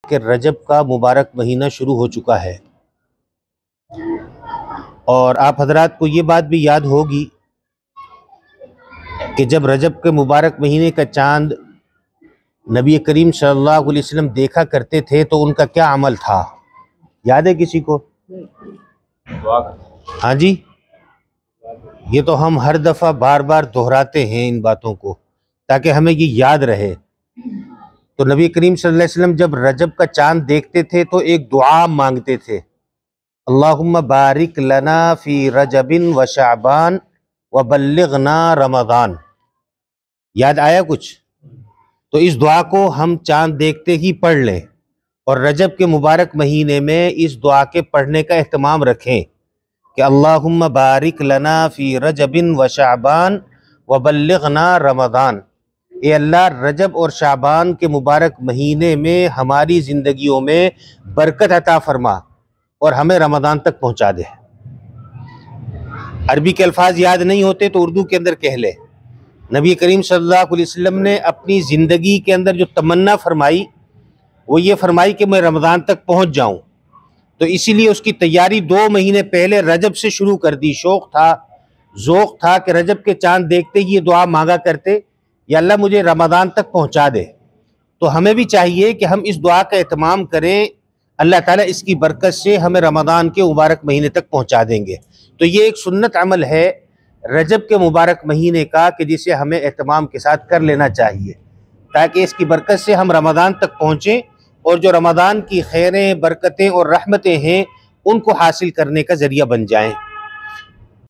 कि रजब का मुबारक महीना शुरू हो चुका है और आप हजरात को ये बात भी याद होगी कि जब रजब के मुबारक महीने का चांद नबी करीम सल्लल्लाहु अलैहि वसल्लम देखा करते थे तो उनका क्या अमल था, याद है किसी को? हाँ जी, ये तो हम हर दफ़ा बार बार दोहराते हैं इन बातों को ताकि हमें ये याद रहे। तो नबी करीम सल्लल्लाहु अलैहि वसल्लम जब रजब का चांद देखते थे तो एक दुआ मांगते थे, अल्लाहुम्मा बारिक लना फी रजबिन व शाबान व बल्लिगना रमज़ान। याद आया कुछ? तो इस दुआ को हम चांद देखते ही पढ़ लें और रजब के मुबारक महीने में इस दुआ के पढ़ने का एहतमाम रखें कि अल्लाहुम्मा बारिक लना फी रजबिन व शाबान व बल्लिगना रमज़ान। ए अल्लाह, रजब और शाबान के मुबारक महीने में हमारी ज़िंदगियों में बरकत अता फरमा और हमें रमज़ान तक पहुँचा दे। अरबी के अल्फाज याद नहीं होते तो उर्दू के अंदर कह ले। नबी करीम सल्लल्लाहु अलैहि वसल्लम ने अपनी ज़िंदगी के अंदर जो तमन्ना फरमाई वो ये फरमाई कि मैं रमज़ान तक पहुँच जाऊँ, तो इसीलिए उसकी तैयारी 2 महीने पहले रजब से शुरू कर दी। शौक़ था, ज़ौक़ था कि रजब के चांद देखते ही ये दुआ मांगा करते, या अल्लाह मुझे रमज़ान तक पहुँचा दे। तो हमें भी चाहिए कि हम इस दुआ का एहतमाम करें, अल्लाह ताला इसकी बरकत से हमें रमज़ान के मुबारक महीने तक पहुँचा देंगे। तो ये एक सुन्नत अमल है रजब के मुबारक महीने का कि जिसे हमें एहतमाम के साथ कर लेना चाहिए ताकि इसकी बरकत से हम रमज़ान तक पहुँचें और जो रमज़ान की खैरें, बरकतें और रहमतें हैं उनको हासिल करने का ज़रिया बन जाएँ।